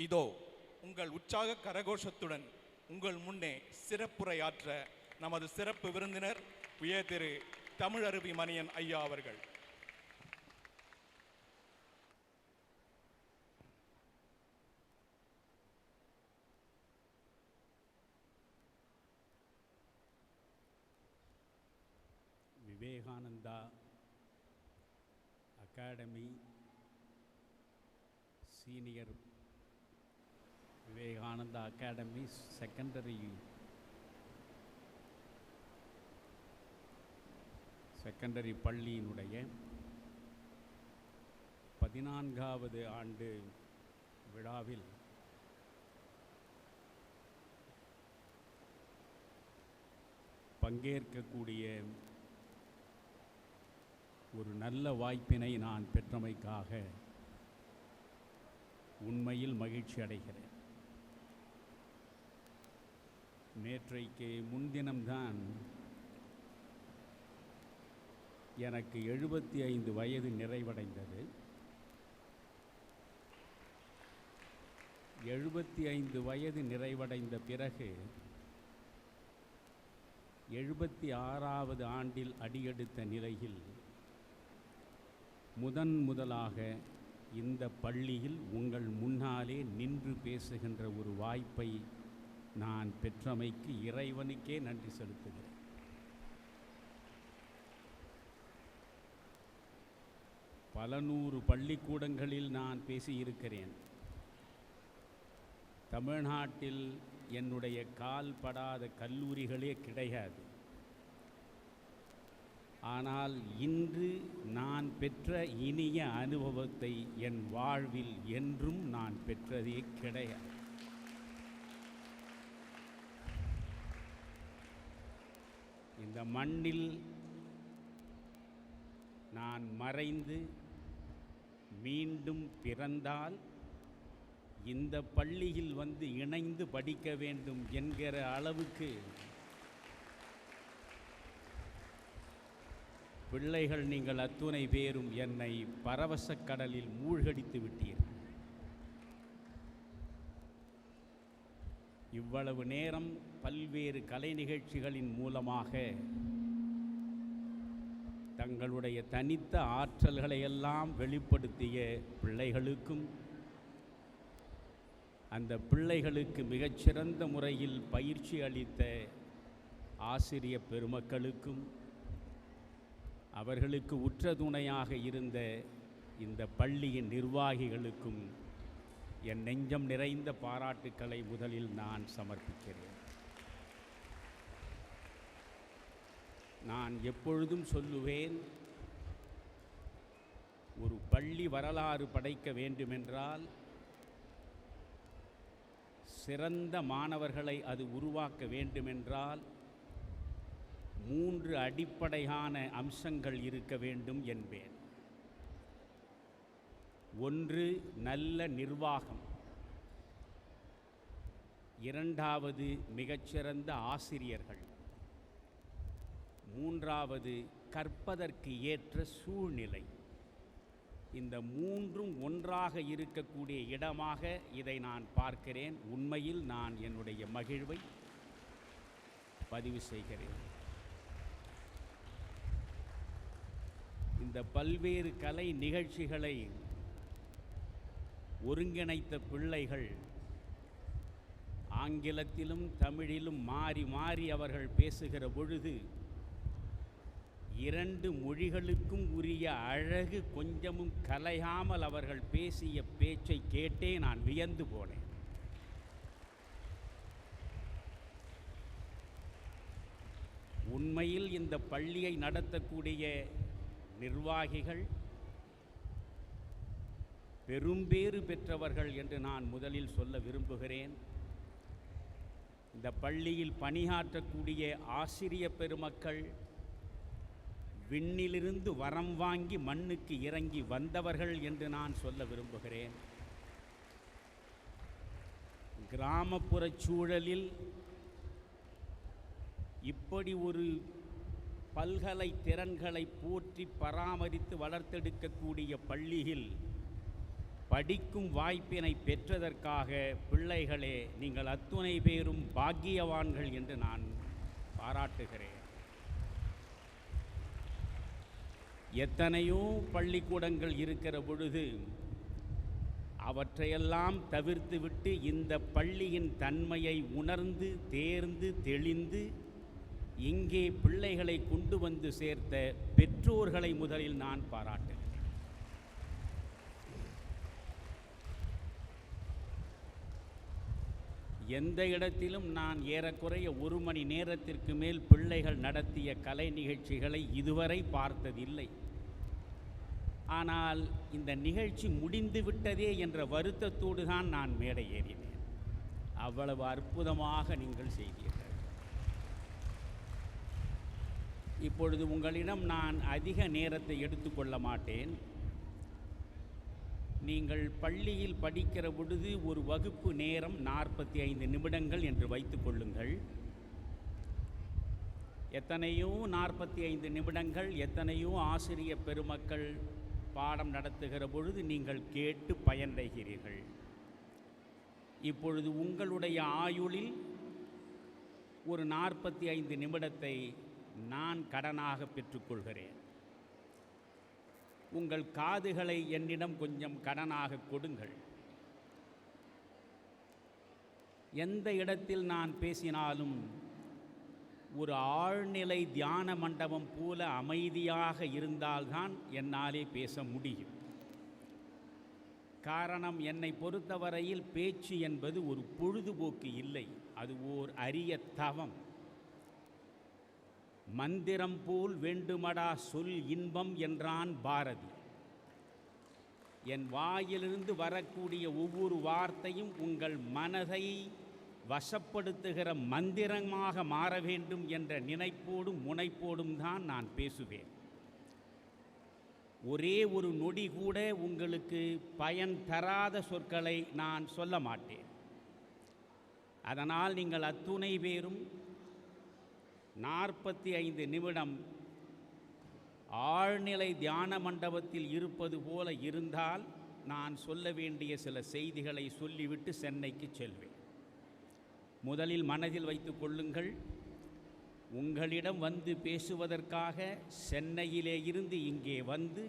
இதோ உங்கள் உற்சாக கரகோஷத்துடன் உங்கள் முன்னே சிறப்புரையாற்ற நமது சிறப்பு விருந்தினர் உயர் திரு தமிழருவி மணியன் ஐயா அவர்கள். Vivekananda academy senior Vivekananda academy secondary பள்ளியினுடைய 14வது ஆண்டு விழாவில் பங்கேற்கக்கூடிய ஒரு நல்ல வாய்ப்பினை நான் பெற்றமைக்காக உண்மையில் மகிழ்ச்சி அடைகிறேன். நேற்றைக்கு முன்தினம்தான் எனக்கு 75 வயது நிறைவடைந்தது. 75 வயது நிறைவடைந்த பிறகு 76வது ஆண்டில் அடியெடுத்த நிலையில் முதலாக இந்த பள்ளியில் உங்கள் முன்னாலே நின்று பேசுகின்ற ஒரு வாய்ப்பை நான் பெற்றமைக்கு இறைவனுக்கே நன்றி செலுத்துகிறேன். பல நூறு பள்ளிக்கூடங்களில் நான் பேசியிருக்கிறேன். தமிழ்நாட்டில் என்னுடைய கால் படாத கல்லூரிகளே கிடையாது. ஆனால் இன்று நான் பெற்ற இனிய அனுபவத்தை என் வாழ்வில் என்றும் நான் பெற்றதே கிடையாது. இந்த மண்ணில் நான் மறைந்து மீண்டும் பிறந்தால் இந்த பள்ளியில் வந்து இணைந்து படிக்க வேண்டும் என்கிற அளவுக்கு பிள்ளைகள் நீங்கள் அத்துணை பேரும் என்னை பரவசக் கடலில் மூழ்கடித்து விட்டீர்கள். இவ்வளவு நேரம் பல்வேறு கலை நிகழ்ச்சிகளின் மூலமாக தங்களுடைய தனித்த ஆற்றல்களை எல்லாம் வெளிப்படுத்திய பிள்ளைகளுக்கும் அந்த பிள்ளைகளுக்கு மிகச்சிறந்த முறையில் பயிற்சி அளித்த ஆசிரிய பெருமக்களுக்கும் அவர்களுக்கு உற்ற துணையாக இருந்த இந்த பள்ளியின் நிர்வாகிகளுக்கும் என் நெஞ்சம் நிறைந்த பாராட்டுக்களை முதலில் நான் சமர்ப்பிக்கிறேன். நான் எப்பொழுதும் சொல்லுவேன், ஒரு பள்ளி வரலாறு படைக்க வேண்டுமென்றால் சிறந்த மாணவர்களை அது உருவாக்க வேண்டுமென்றால் 3 அடிப்படையான அம்சங்கள் இருக்க வேண்டும் என்பேன். ஒன்று, நல்ல நிர்வாகம். 2வது, மிகச்சிறந்த ஆசிரியர்கள். 3வது, கற்பதற்கு ஏற்ற சூழ்நிலை. இந்த 3ம் ஒன்றாக இருக்கக்கூடிய இடமாக இதை நான் பார்க்கிறேன். உண்மையில் நான் என்னுடைய மகிழ்வை பதிவு செய்கிறேன். இந்த பல்வேறு கலை நிகழ்ச்சிகளை ஒருங்கிணைத்த பிள்ளைகள் ஆங்கிலத்திலும் தமிழிலும் மாறி மாறி அவர்கள் பேசுகிற பொழுது 2 மொழிகளுக்கும் உரிய அழகு கொஞ்சமும் கலையாமல் அவர்கள் பேசிய பேச்சை கேட்டே நான் வியந்து போனேன். உண்மையில் இந்த பள்ளியை நடத்தக்கூடிய நிர்வாகிகள் பெரும்பேறு பெற்றவர்கள் என்று நான் முதலில் சொல்ல விரும்புகிறேன். இந்த பள்ளியில் பணியாற்றக்கூடிய ஆசிரிய பெருமக்கள் விண்ணிலிருந்து வரம் வாங்கி மண்ணுக்கு இறங்கி வந்தவர்கள் என்று நான் சொல்ல விரும்புகிறேன். கிராமப்புற சூழலில் இப்படி ஒரு பல்கலை திறன்களை போற்றி பராமரித்து வளர்த்தெடுக்கக்கூடிய பள்ளியில் படிக்கும் வாய்ப்பினை பெற்றதற்காக பிள்ளைகளே நீங்கள் அத்துணை பேரும் பாக்கியவான்கள் என்று நான் பாராட்டுகிறேன். எத்தனையோ பள்ளிக்கூடங்கள் இருக்கிற பொழுது அவற்றையெல்லாம் தவிர்த்துவிட்டு இந்த பள்ளியின் தன்மையை உணர்ந்து தேர்ந்து தெளிந்து இங்கே பிள்ளைகளை கொண்டு வந்து சேர்த்த பெற்றோர்களை முதலில் நான் பாராட்டுகிறேன். எந்த இடத்திலும் நான் ஏறக்குறைய 1 மணி நேரத்திற்கு மேல் பிள்ளைகள் நடத்திய கலை நிகழ்ச்சிகளை இதுவரை பார்த்ததில்லை. ஆனால் இந்த நிகழ்ச்சி முடிந்து விட்டதே என்ற வருத்தத்தோடு தான் நான் மேடை ஏறினேன். அவ்வளவு அற்புதமாக நீங்கள் செய்தீர்கள். இப்பொழுது உங்களிடம் நான் அதிக நேரத்தை எடுத்துக்கொள்ள மாட்டேன். நீங்கள் பள்ளியில் படிக்கிற பொழுது ஒரு வகுப்பு நேரம் 45 நிமிடங்கள் என்று வைத்து கொள்ளுங்கள். எத்தனையோ 45 நிமிடங்கள் எத்தனையோ ஆசிரிய பெருமக்கள் பாடம் நடத்துகிற பொழுது நீங்கள் கேட்டு பயனடைகிறீர்கள். இப்பொழுது உங்களுடைய ஆயுளில் ஒரு 45 நிமிடத்தை நான் கடனாக பெற்றுக்கொள்கிறேன். உங்கள் காதுகளை என்னிடம் கொஞ்சம் கடனாக கொடுங்கள். எந்த இடத்தில் நான் பேசினாலும் ஒரு ஆழ்நிலை தியான மண்டபம் போல அமைதியாக இருந்தால்தான் என்னாலே பேச முடியும். காரணம், என்னை பொறுத்தவரையில் பேச்சு என்பது ஒரு பொழுதுபோக்கு இல்லை, அது ஓர் அரிய தவம். மந்திரம் போல் வேண்டுமடா சொல் இன்பம் என்றான் பாரதி. என் வாயிலிருந்து வரக்கூடிய ஒவ்வொரு வார்த்தையும் உங்கள் மனதை வசப்படுத்துகிற மந்திரமாக மாற வேண்டும் என்ற நினைப்போடும் முனைப்போடும் தான் நான் பேசுவேன். ஒரே ஒரு நொடி கூட உங்களுக்கு பயன் தராத சொற்களை நான் சொல்ல மாட்டேன். அதனால் நீங்கள் அத்துணை பேரும் 45 நிமிடம் ஆழ்நிலை தியான மண்டபத்தில் இருப்பது போல இருந்தால் நான் சொல்ல வேண்டிய சில செய்திகளை சொல்லிவிட்டு சென்னைக்கு செல்வேன். முதலில் மனதில் வைத்து கொள்ளுங்கள், உங்களிடம் வந்து பேசுவதற்காக சென்னையிலே இருந்து இங்கே வந்து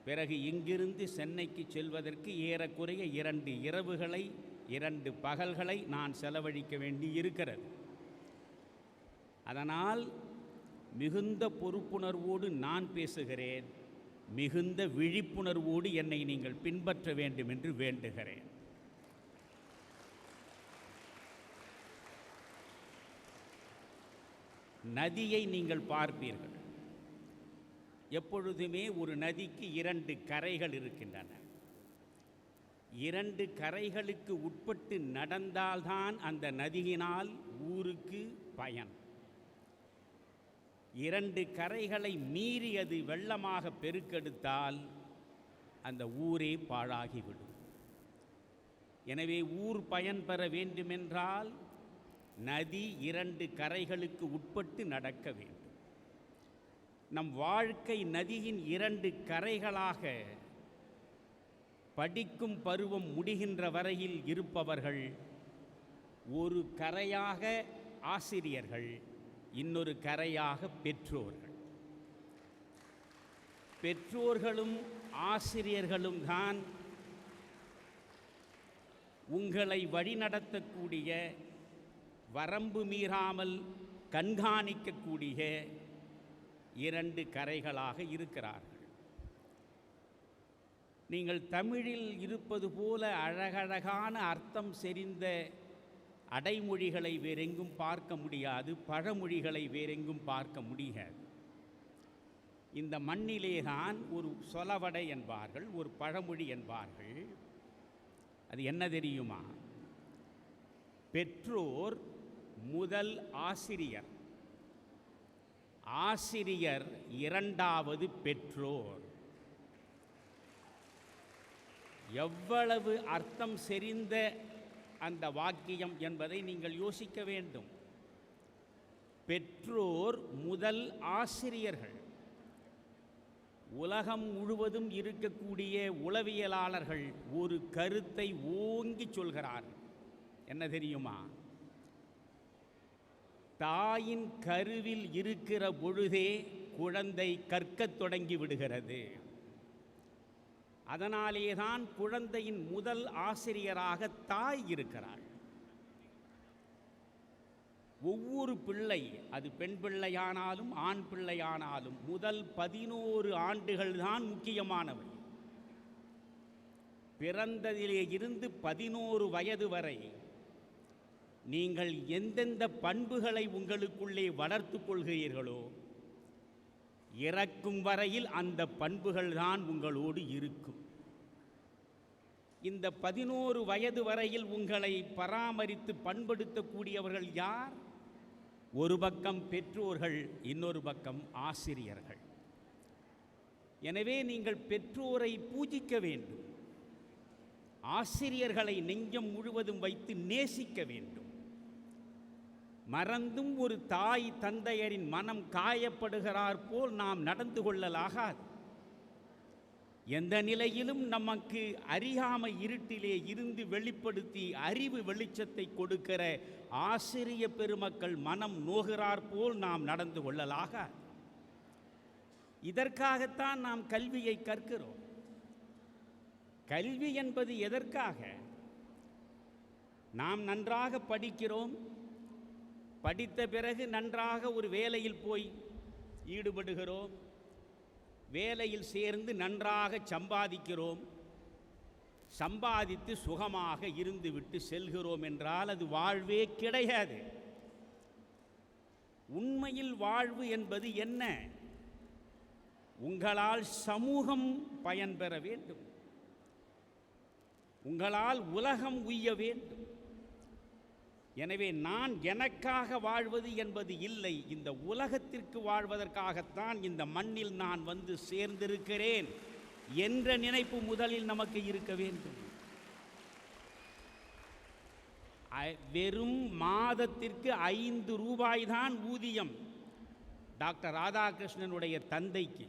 பிறகு இங்கிருந்து சென்னைக்கு செல்வதற்கு ஏறக்குறைய 2 இரவுகளை 2 பகல்களை நான் செலவழிக்க வேண்டி இருக்கிறது. அதனால் மிகுந்த பொறுப்புணர்வோடு நான் பேசுகிறேன். மிகுந்த விழிப்புணர்வோடு என்னை நீங்கள் பின்பற்ற வேண்டும் என்று வேண்டுகிறேன். நதியை நீங்கள் பார்ப்பீர்கள். எப்பொழுதுமே ஒரு நதிக்கு 2 கரைகள் இருக்கின்றன. 2 கரைகளுக்கு உட்பட்டு நடந்தால்தான் அந்த நதியினால் ஊருக்கு பயன். 2 கரைகளை மீறி அது வெள்ளமாக பெருக்கெடுத்தால் அந்த ஊரே பாழாகிவிடும். எனவே ஊர் பயன் பெற வேண்டுமென்றால் நதி 2 கரைகளுக்கு உட்பட்டு நடக்க வேண்டும். நம் வாழ்க்கை நதியின் 2 கரைகளாக படிக்கும் பருவம் முடிகின்ற வரையில் இருப்பவர்கள் ஒரு கரையாக ஆசிரியர்கள், இன்னொரு கரையாக பெற்றோர்கள். பெற்றோர்களும் ஆசிரியர்களும் தான் உங்களை வழிநடத்தக்கூடிய, வரம்பு மீறாமல் கண்காணிக்கக்கூடிய 2 கரைகளாக இருக்கிறார்கள். நீங்கள் தமிழில் இருப்பது போல அழகழகான அர்த்தம் செறிந்த அடைமொழிகளை வேறெங்கும் பார்க்க முடியாது, பழமொழிகளை வேறெங்கும் பார்க்க முடியாது. இந்த மண்ணிலே தான் ஒரு சொலவடை என்பார்கள், ஒரு பழமொழி என்பார்கள். அது என்ன தெரியுமா? பெற்றோர் முதல் ஆசிரியர், ஆசிரியர் 2வது பெற்றோர். எவ்வளவு அர்த்தம் செறிந்த அந்த வாக்கியம் என்பதை நீங்கள் யோசிக்க வேண்டும். பெற்றோர் முதல் ஆசிரியர்கள், உலகம் முழுவதும் இருக்கக்கூடிய உளவியலாளர்கள் ஒரு கருத்தை ஓங்கி சொல்கிறார்கள். என்ன தெரியுமா? தாயின் கருவில் இருக்கிற பொழுதே குழந்தை கற்கத் தொடங்கி விடுகிறது. அதனாலேதான் குழந்தையின் முதல் ஆசிரியராக தாய் இருக்கிறாள். ஒவ்வொரு பிள்ளை, அது பெண் பிள்ளையானாலும் ஆண் பிள்ளையானாலும், முதல் 11 ஆண்டுகள் தான் முக்கியமானவை. பிறந்ததிலே இருந்து 11 வயது வரை நீங்கள் எந்தெந்த பண்புகளை உங்களுக்குள்ளே வளர்த்து கொள்கிறீர்களோ, இறக்கும் வரையில் அந்த பண்புகள் தான் உங்களோடு இருக்கும். இந்த 11 வயது வரையில் உங்களை பராமரித்து பண்படுத்தக்கூடியவர்கள் யார்? ஒரு பக்கம் பெற்றோர்கள், இன்னொரு பக்கம் ஆசிரியர்கள். எனவே நீங்கள் பெற்றோரை பூஜிக்க வேண்டும், ஆசிரியர்களை நெஞ்சம் முழுவதும் வைத்து நேசிக்க வேண்டும். மறந்தும் ஒரு தாய் தந்தையரின் மனம் காயப்படுகிறார் போல் நாம் நடந்து கொள்ளலாகாது. எந்த நிலையிலும் நமக்கு அறியாமை இருட்டிலே இருந்து வெளிப்படுத்தி அறிவு வெளிச்சத்தை கொடுக்கிற ஆசிரிய பெருமக்கள் மனம் நோகிறார் போல் நாம் நடந்து கொள்ளலாகாது. இதற்காகத்தான் நாம் கல்வியை கற்கிறோம். கல்வி என்பது எதற்காக? நாம் நன்றாக படிக்கிறோம், படித்த பிறகு நன்றாக ஒரு வேலையில் போய் ஈடுபடுகிறோம், வேலையில் சேர்ந்து நன்றாக சம்பாதிக்கிறோம், சம்பாதித்து சுகமாக இருந்துவிட்டு செல்கிறோம் என்றால் அது வாழ்வே கிடையாது. உண்மையில் வாழ்வு என்பது என்ன? உங்களால் சமூகம் பயன்பெற வேண்டும், உங்களால் உலகம் உய்ய வேண்டும். எனவே நான் எனக்காக வாழ்வது என்பது இல்லை, இந்த உலகத்திற்கு வாழ்வதற்காகத்தான் இந்த மண்ணில் நான் வந்து சேர்ந்திருக்கிறேன் என்ற நினைப்பு முதலில் நமக்கு இருக்க வேண்டும். வெறும் மாதத்திற்கு 5 ரூபாய் தான் ஊதியம் டாக்டர் ராதாகிருஷ்ணனுடைய தந்தைக்கு.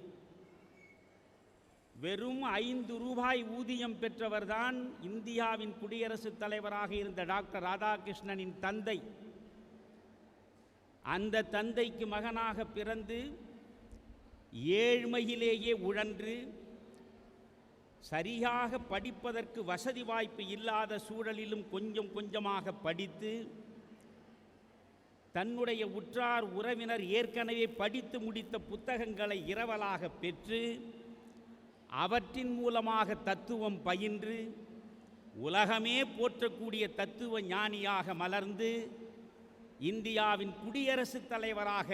வெறும் 5 ரூபாய் ஊதியம் பெற்றவர்தான் இந்தியாவின் குடியரசுத் தலைவராக இருந்த டாக்டர் ராதாகிருஷ்ணனின் தந்தை. அந்த தந்தைக்கு மகனாக பிறந்து ஏழ்மையிலேயே உழன்று சரியாக படிப்பதற்கு வசதி வாய்ப்பு இல்லாத சூழலிலும் கொஞ்சம் கொஞ்சமாக படித்து, தன்னுடைய உற்றார் உறவினர் ஏற்கனவே படித்து முடித்த புத்தகங்களை இரவலாக பெற்று அவற்றின் மூலமாக தத்துவம் பயின்று உலகமே போற்றக்கூடிய தத்துவ ஞானியாக மலர்ந்து இந்தியாவின் குடியரசுத் தலைவராக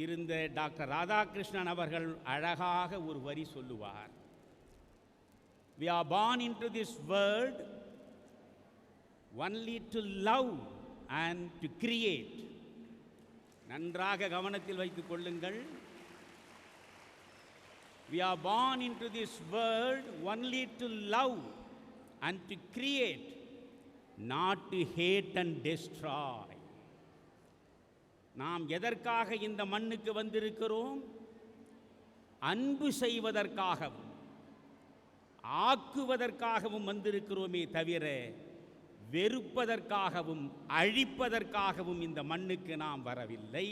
இருந்த டாக்டர் ராதாகிருஷ்ணன் அவர்கள் அழகாக ஒரு வரி சொல்லுவார். We are born into this world only to love and to create. நன்றாக கவனத்தில் வைத்துக் கொள்ளுங்கள். We are born into this world only to love and to create, not to hate and destroy. நாம் எதற்காக இந்த மண்ணுக்கு வந்திருக்கிறோம்? அன்பு செய்வதற்காகவும் ஆக்குவதற்காகவும் வந்திருக்கிறோமே தவிர வெறுப்பதற்காகவும் அழிப்பதற்காகவும் இந்த மண்ணுக்கு நாம் வரவில்லை.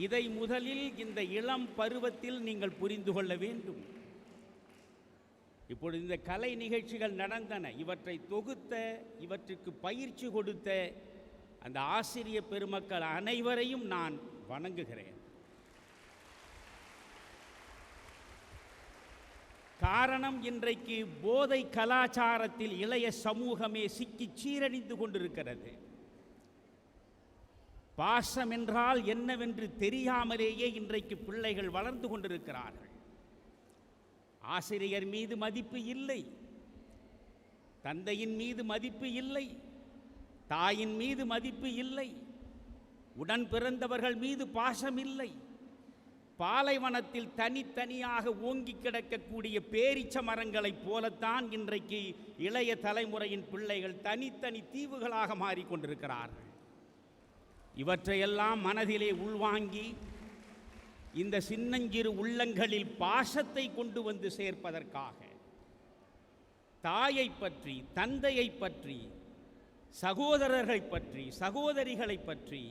இதை முதலில் இந்த இளம் பருவத்தில் நீங்கள் புரிந்து கொள்ள வேண்டும். இப்பொழுது இந்த கலை நிகழ்ச்சிகள் நடந்தன, இவற்றை தொகுத்த, இவற்றுக்கு பயிற்சி கொடுத்த அந்த ஆசிரிய பெருமக்கள் அனைவரையும் நான் வணங்குகிறேன். காரணம், இன்றைக்கு போதை கலாச்சாரத்தில் இளைய சமூகமே சிக்கி சீரழிந்து கொண்டிருக்கிறது. பாசம் என்றால் என்னவென்று தெரியாமலேயே இன்றைக்கு பிள்ளைகள் வளர்ந்து கொண்டிருக்கிறார்கள். ஆசிரியர் மீது மதிப்பு இல்லை, தந்தையின் மீது மதிப்பு இல்லை, தாயின் மீது மதிப்பு இல்லை, உடன் பிறந்தவர்கள் மீது பாசம் இல்லை. பாலைவனத்தில் தனித்தனியாக ஓங்கி கிடக்கக்கூடிய பேரீச்ச மரங்களைப் போலத்தான் இன்றைக்கு இளைய தலைமுறையின் பிள்ளைகள் தனித்தனி தீவுகளாக மாறிக்கொண்டிருக்கிறார்கள். இவற்றையெல்லாம் மனதிலே உள்வாங்கி இந்த சின்னஞ்சிறு உள்ளங்களில் பாசத்தை கொண்டு வந்து சேர்ப்பதற்காக தாயை பற்றி, தந்தையை பற்றி, சகோதரர்களை பற்றி, சகோதரிகளை பற்றி,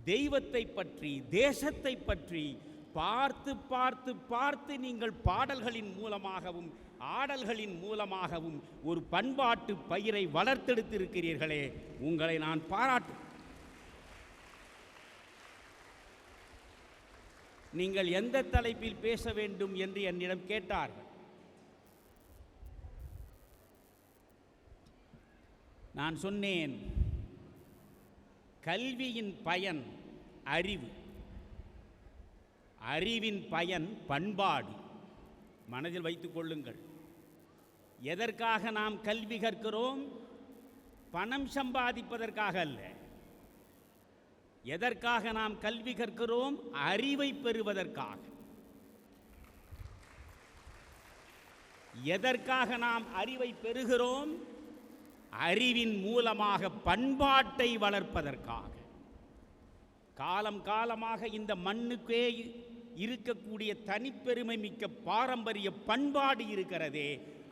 தெய்வத்தை பற்றி, தேசத்தை பற்றி பார்த்து பார்த்து பார்த்து நீங்கள் பாடல்களின் மூலமாகவும் ஆடல்களின் மூலமாகவும் ஒரு பண்பாட்டு பயிரை வளர்த்தெடுத்திருக்கிறீர்களே, உங்களை நான் பாராட்டு. நீங்கள் எந்த தலைப்பில் பேச வேண்டும் என்று என்னிடம் கேட்டார்கள். நான் சொன்னேன், கல்வியின் பயன் அறிவு, அறிவின் பயன் பண்பாடு. மனதில் வைத்துக் கொள்ளுங்கள். எதற்காக நாம் கல்வி கற்கிறோம்? பணம் சம்பாதிப்பதற்காக அல்ல. எதற்காக நாம் கல்வி கற்கிறோம்? அறிவை பெறுவதற்காக. எதற்காக நாம் அறிவை பெறுகிறோம்? அறிவின் மூலமாக பண்பாட்டை வளர்ப்பதற்காக. காலம் காலமாக இந்த மண்ணுக்கே இருக்கக்கூடிய தனிப்பெருமை மிக்க பாரம்பரிய பண்பாடு இருக்கிறதே,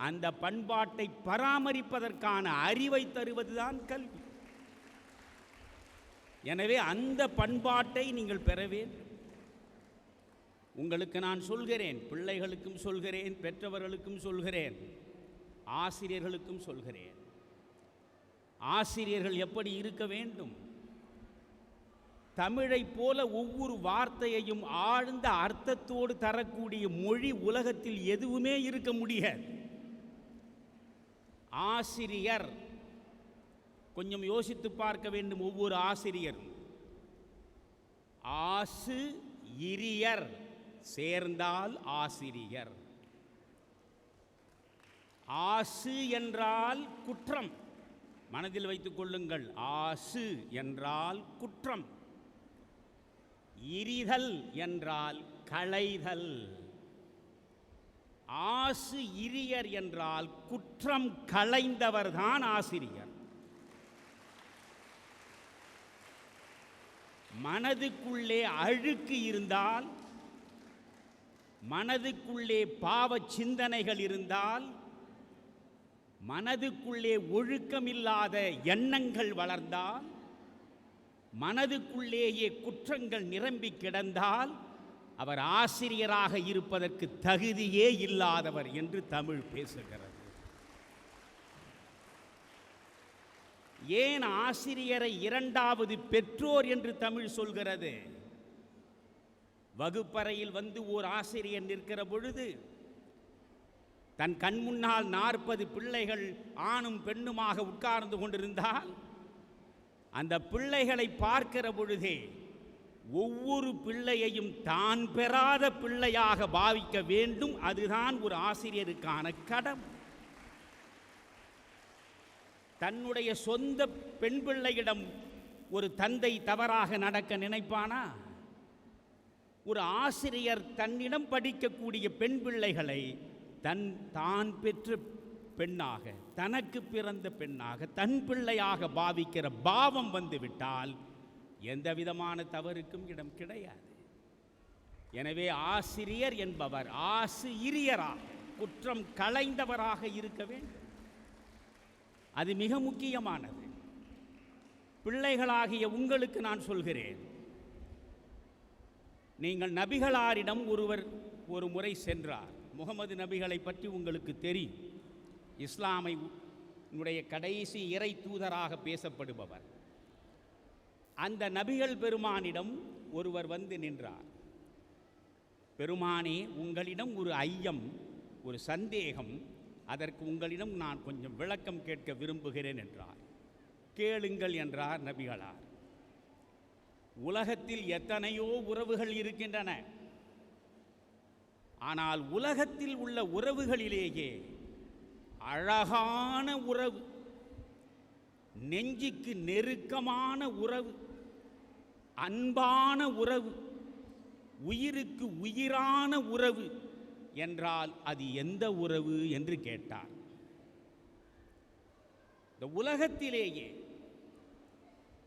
அந்த பண்பாட்டை பராமரிப்பதற்கான அறிவை தருவதுதான் கல்வி. எனவே அந்த பண்பாட்டை நீங்கள் பெற வேண்டும். உங்களுக்கு நான் சொல்கிறேன், பிள்ளைகளுக்கும் சொல்கிறேன், பெற்றவர்களுக்கும் சொல்கிறேன், ஆசிரியர்களுக்கும் சொல்கிறேன். ஆசிரியர்கள் எப்படி இருக்க வேண்டும்? தமிழைப் போல ஒவ்வொரு வார்த்தையையும் ஆழ்ந்த அர்த்தத்தோடு தரக்கூடிய மொழி உலகத்தில் எதுவுமே இருக்க முடியாது. ஆசிரியர் கொஞ்சம் யோசித்து பார்க்க வேண்டும். ஒவ்வொரு ஆசிரியரும் ஆசு இரியர் சேர்ந்தால் ஆசிரியர். ஆசு என்றால் குற்றம், மனதில் வைத்துக் கொள்ளுங்கள். ஆசு என்றால் குற்றம், இரிதல் என்றால் களைதல். ஆசு இரியர் என்றால் குற்றம் களைந்தவர்தான் ஆசிரியர். மனதுக்குள்ளே அழுக்கு இருந்தால், மனதுக்குள்ளே பாவ சிந்தனைகள் இருந்தால், மனதுக்குள்ளே ஒழுக்கமில்லாத எண்ணங்கள் வளர்ந்தால், மனதுக்குள்ளேயே குற்றங்கள் நிரம்பி கிடந்தால் அவர் ஆசிரியராக இருப்பதற்கு தகுதியே இல்லாதவர் என்று தமிழ் பேசுகிறது. ஏன் ஆசிரியரை இரண்டாவது பெற்றோர் என்று தமிழ் சொல்கிறது? வகுப்பறையில் வந்து ஓர் ஆசிரியர் நிற்கிற பொழுது தன் கண் முன்னால் 40 பிள்ளைகள் ஆணும் பெண்ணுமாக உட்கார்ந்து கொண்டிருந்தால், அந்த பிள்ளைகளை பார்க்கிற பொழுதே ஒவ்வொரு பிள்ளையையும் தான் பெறாத பிள்ளையாக பாவிக்க வேண்டும். அதுதான் ஒரு ஆசிரியருக்கான கடமை. தன்னுடைய சொந்த பெண் பிள்ளையிடம் ஒரு தந்தை தவறாக நடக்க நினைப்பானா? ஒரு ஆசிரியர் தன்னிடம் படிக்கக்கூடிய பெண் பிள்ளைகளை தான் பெற்ற பெண்ணாக, தனக்கு பிறந்த பெண்ணாக, தன் பிள்ளையாக பாவிக்கிற பாவம் வந்துவிட்டால் எந்த விதமான தவறுக்கும் இடம் கிடையாது. எனவே ஆசிரியர் என்பவர் ஆசு இரியராக, குற்றம் களைந்தவராக இருக்க வேண்டும். அது மிக முக்கியமானது. பிள்ளைகளாகிய உங்களுக்கு நான் சொல்கிறேன், நீங்கள் நபிகளாரிடம் ஒருவர் ஒரு முறை சென்றார். முகமது நபிகளை பற்றி உங்களுக்கு தெரியும். இஸ்லாமை கடைசி இறை தூதராக பேசப்படுபவர். அந்த நபிகள் பெருமானிடம் ஒருவர் வந்து நின்றார். பெருமானே, உங்களிடம் ஒரு ஐயம், ஒரு சந்தேகம், அதற்கு உங்களிடம் நான் கொஞ்சம் விளக்கம் கேட்க விரும்புகிறேன் என்றார். கேளுங்கள் என்றார் நபிகளார். உலகத்தில் எத்தனையோ உறவுகள் இருக்கின்றன. ஆனால் உலகத்தில் உள்ள உறவுகளிலேயே அழகான உறவு, நெஞ்சுக்கு நெருக்கமான உறவு, அன்பான உறவு, உயிருக்கு உயிரான உறவு என்றால் அது எந்த உறவு என்று கேட்டார். இந்த உலகத்திலேயே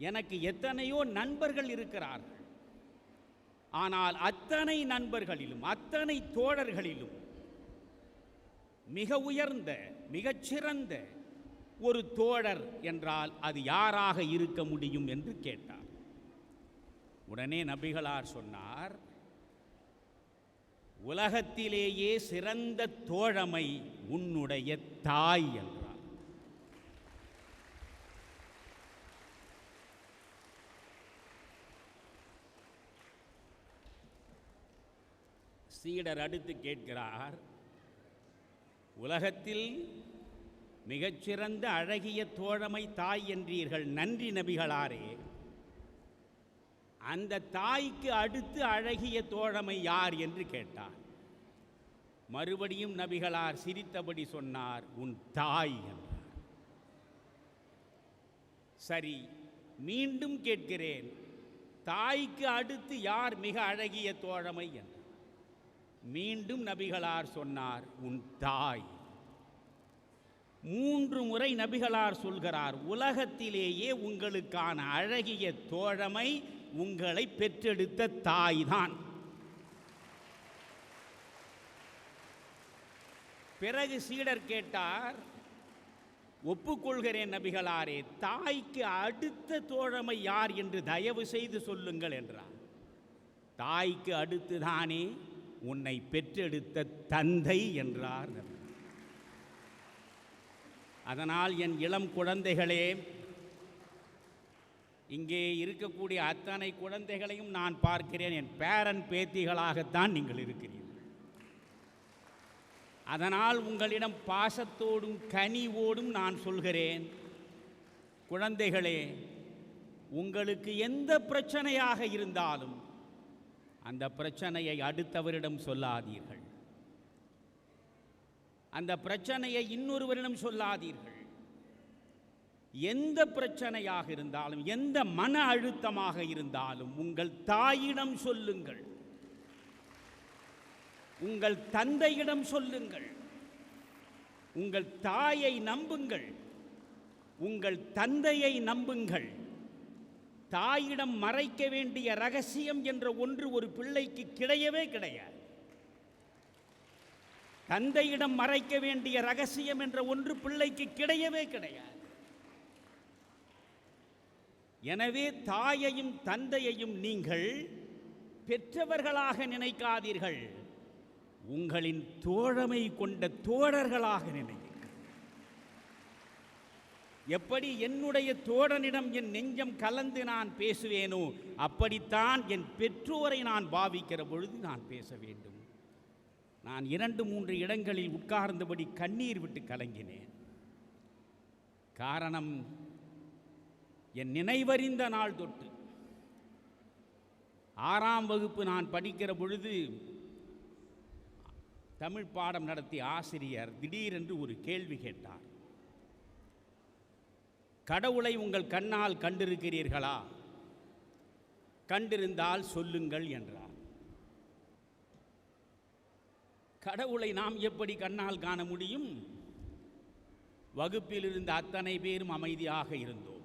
எனக்கு எத்தனையோ நண்பர்கள் இருக்கிறார்கள். ஆனால் அத்தனை நண்பர்களிலும் அத்தனை தோழர்களிலும் மிக உயர்ந்த மிகச்சிறந்த ஒரு தோழர் என்றால் அது யாராக இருக்க முடியும் என்று கேட்டார். உடனே நபிகளார் சொன்னார், உலகத்திலேயே சிறந்த தோழமை உன்னுடைய தாய் என்றார். சீடர் அடுத்து கேட்கிறார், உலகத்தில் மிகச்சிறந்த அழகிய தோழமை தாய் என்றீர்கள், நன்றி நபிகளாரே. அந்த தாய்க்கு அடுத்து அழகிய தோழமை யார் என்று கேட்டார். மறுபடியும் நபிகளார் சிரித்தபடி சொன்னார், உன் தாய் என்றார். சரி, மீண்டும் கேட்கிறேன், தாய்க்கு அடுத்து யார் மிக அழகிய தோழமை என்று. மீண்டும் நபிகளார் சொன்னார், உன் தாய். 3 முறை நபிகளார் சொல்கிறார், உலகத்திலேயே உங்களுக்கான அழகிய தோழமை உங்களை பெற்றெடுத்த தாய்தான். பிறகு சீடர் கேட்டார், ஒப்புக்கொள்கிறேன் நபிகளாரே, தாய்க்கு அடுத்த தோழமை யார் என்று தயவு செய்து சொல்லுங்கள் என்றார். தாய்க்கு அடுத்துதானே உன்னை பெற்றெடுத்த தந்தை என்றார். அதனால் என் இளம் குழந்தைகளே, இங்கே இருக்கக்கூடிய அத்தனை குழந்தைகளையும் நான் பார்க்கிறேன், என் பேரன் பேத்திகளாகத்தான் நீங்கள் இருக்கிறீர்கள். அதனால் உங்களிடம் பாசத்தோடும் கனிவோடும் நான் சொல்கிறேன், குழந்தைகளே, உங்களுக்கு எந்த பிரச்சனையாக இருந்தாலும் அந்த பிரச்சனையை அடுத்தவரிடம் சொல்லாதீர்கள். அந்த பிரச்சனையை இன்னொருவரிடம் சொல்லாதீர்கள். எந்த பிரச்சனையாக இருந்தாலும், எந்த மன அழுத்தமாக இருந்தாலும் உங்கள் தாயிடம் சொல்லுங்கள், உங்கள் தந்தையிடம் சொல்லுங்கள். உங்கள் தாயை நம்புங்கள், உங்கள் தந்தையை நம்புங்கள். தாயிடம் மறைக்க வேண்டிய ரகசியம் என்ற ஒன்று ஒரு பிள்ளைக்கு கிடையவே கிடையாது. தந்தையிடம் மறைக்க வேண்டிய ரகசியம் என்ற ஒன்று பிள்ளைக்கு கிடையவே கிடையாது. எனவே தாயையும் தந்தையையும் நீங்கள் பெற்றவர்களாக நினைக்காதீர்கள், உங்களின் தோழமை கொண்ட தோழர்களாக நினைக்கிறீர்கள். எப்படி என்னுடைய தோழனிடம் என் நெஞ்சம் கலந்து நான் பேசுவேனோ அப்படித்தான் என் பெற்றோரை நான் பாவிக்கிற பொழுது நான் பேச வேண்டும். நான் 2-3 இடங்களில் உட்கார்ந்தபடி கண்ணீர் விட்டு கலங்கினேன். காரணம், என் நினைவறிந்த நாள் தொட்டு 6ஆம் வகுப்பு நான் படிக்கிற பொழுது தமிழ் பாடம் நடத்திய ஆசிரியர் திடீரென்று ஒரு கேள்வி கேட்டார். கடவுளை உங்கள் கண்ணால் கண்டிருக்கிறீர்களா? கண்டிருந்தால் சொல்லுங்கள் என்றார். கடவுளை நாம் எப்படி கண்ணால் காண முடியும்? வகுப்பில் இருந்த அத்தனை பேரும் அமைதியாக இருந்தோம்.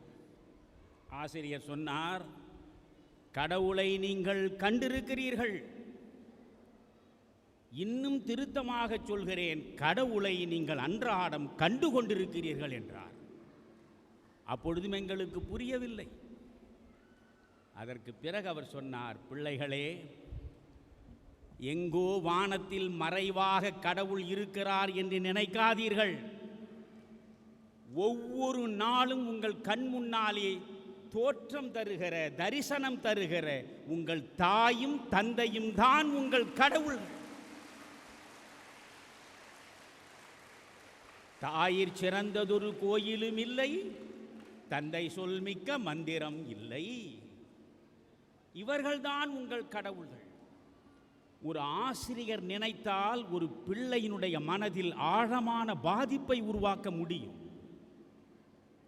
ஆசிரியர் சொன்னார், கடவுளை நீங்கள் கண்டிருக்கிறீர்கள். இன்னும் திருத்தமாக சொல்கிறேன், கடவுளை நீங்கள் அன்றாடம் கண்டு கொண்டிருக்கிறீர்கள் என்றார். அப்பொழுதும் எங்களுக்கு புரியவில்லை. அதற்கு பிறகு அவர் சொன்னார், பிள்ளைகளே, எங்கோ வானத்தில் மறைவாக கடவுள் இருக்கிறார் என்று நினைக்காதீர்கள். ஒவ்வொரு நாளும் உங்கள் கண் முன்னாலே தோற்றம் தருகிற, தரிசனம் தருகிற உங்கள் தாயும் தந்தையும் தான் உங்கள் கடவுள். தாயிற் சிறந்ததொரு கோயிலும் இல்லை, தந்தை சொல்மிக்க மந்திரம் இல்லை. இவர்கள்தான் உங்கள் கடவுள்கள். ஒரு ஆசிரியர் நினைத்தால் ஒரு பிள்ளையினுடைய மனதில் ஆழமான பாதிப்பை உருவாக்க முடியும்.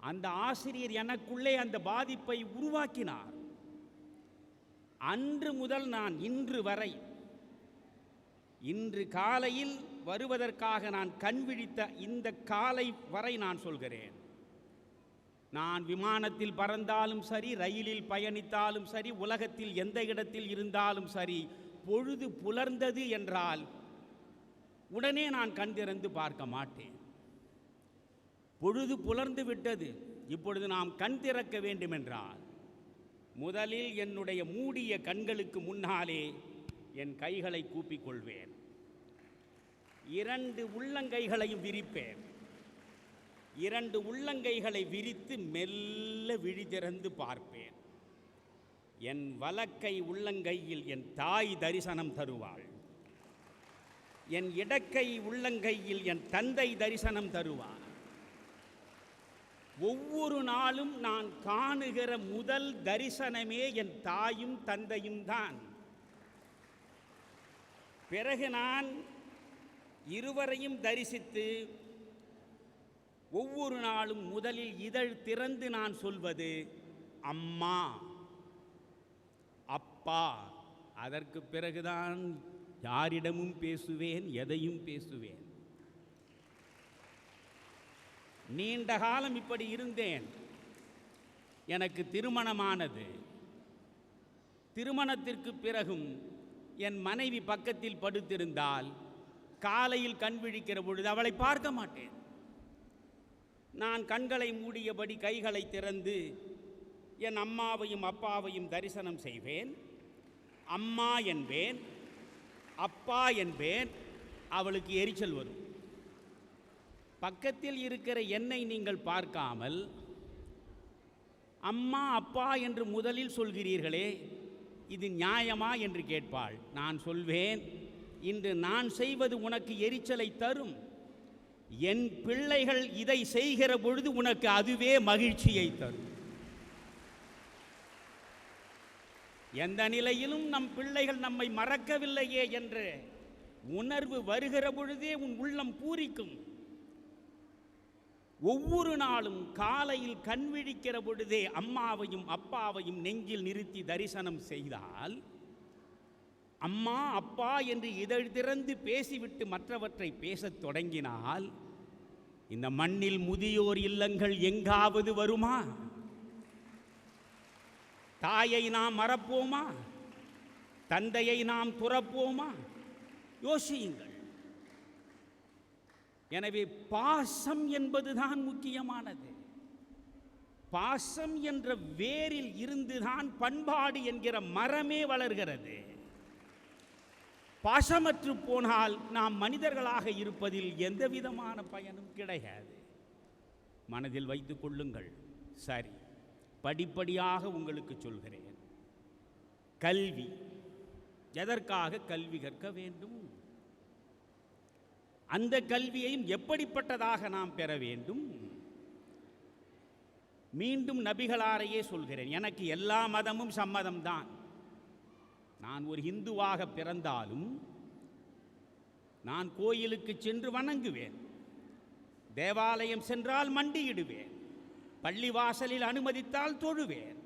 அந்த ஆசிரியர் எனக்குள்ளே அந்த பாதிப்பை உருவாக்கினார். அன்று முதல் நான் இன்று வரை, இன்று காலையில் வருவதற்காக நான் கண் விழித்த இந்த காலை வரை நான் சொல்கிறேன், நான் விமானத்தில் பறந்தாலும் சரி, ரயிலில் பயணித்தாலும் சரி, உலகத்தில் எந்த இடத்தில் இருந்தாலும் சரி, பொழுது புலர்ந்தது என்றால் உடனே நான் கண் திறந்து பார்க்க மாட்டேன். பொழுது புலர்ந்து விட்டது, இப்பொழுது நாம் கண் திறக்க வேண்டுமென்றால் முதலில் என்னுடைய மூடிய கண்களுக்கு முன்னாலே என் கைகளை கூப்பிக்கொள்வேன், 2 உள்ளங்கைகளையும் விரிப்பேன். 2 உள்ளங்கைகளை விரித்து மெல்ல விழி திறந்து பார்ப்பேன். என் வலக்கை உள்ளங்கையில் என் தாய் தரிசனம் தருவாள். என் இடக்கை உள்ளங்கையில் என் தந்தை தரிசனம் தருவார். ஒவ்வொரு நாளும் நான் காணுகிற முதல் தரிசனமே என் தாயும் தந்தையும் தான். பிறகு நான் இருவரையும் தரிசித்து ஒவ்வொரு நாளும் முதலில் இதழ் திறந்து நான் சொல்வது அம்மா, அப்பா. அதற்கு பிறகுதான் யாரிடமும் பேசுவேன், எதையும் பேசுவேன். நீண்ட காலம் இப்படி இருந்தேன். எனக்கு திருமணமானது. திருமணத்திற்கு பிறகும் என் மனைவி பக்கத்தில் படுத்திருந்தால் காலையில் கண் விழிக்கிற பொழுது அவளை பார்க்க மாட்டேன். நான் கண்களை மூடியபடி கைகளை திறந்து என் அம்மாவையும் அப்பாவையும் தரிசனம் செய்வேன். அம்மா என்பேன், அப்பா என்பேன். அவளுக்கு எரிச்சல் வரும். பக்கத்தில் இருக்கிற என்னை நீங்கள் பார்க்காமல் அம்மா அப்பா என்று முதலில் சொல்கிறீர்களே, இது நியாயமா என்று கேட்பாள். நான் சொல்வேன், இன்று நான் செய்வது உனக்கு எரிச்சலை தரும். என் பிள்ளைகள் இதை செய்கிற பொழுது உனக்கு அதுவே மகிழ்ச்சியை தரும். எந்த நிலையிலும் நம் பிள்ளைகள் நம்மை மறக்கவில்லையே என்ற உணர்வு வருகிற பொழுதே உன் உள்ளம் பூரிக்கும். ஒவ்வொரு நாளும் காலையில் கண் விழிக்கிற பொழுதே அம்மாவையும் அப்பாவையும் நெஞ்சில் நிறுத்தி தரிசனம் செய்தால், அம்மா அப்பா என்று இதழ் திறந்து பேசிவிட்டு மற்றவற்றை பேசத் தொடங்கினால், இந்த மண்ணில் முதியோர் இல்லங்கள் எங்காவது வருமா? தாயை நாம் மறப்போமா? தந்தையை நாம் துறப்போமா? யோசியுங்கள். எனவே பாசம் என்பதுதான் முக்கியமானது. பாசம் என்ற வேரில் இருந்துதான் பண்பாடு என்கிற மரமே வளர்கிறது. பாசமற்று போனால் நாம் மனிதர்களாக இருப்பதில் எந்த விதமான பயனும் கிடையாது. மனதில் வைத்துக் கொள்ளுங்கள். சரி, படிப்படியாக உங்களுக்கு சொல்கிறேன். கல்வி, எதற்காக கல்வி கற்க வேண்டும்? அந்த கல்வியையும் எப்படிப்பட்டதாக நாம் பெற வேண்டும்? மீண்டும் நபிகளாரையே சொல்கிறேன். எனக்கு எல்லா மதமும் சம்மதம்தான். நான் ஒரு இந்துவாக பிறந்தாலும் நான் கோயிலுக்கு சென்று வணங்குவேன். தேவாலயம் சென்றால் மண்டியிடுவேன். பள்ளிவாசலில் அனுமதித்தால் தொழுவேன்.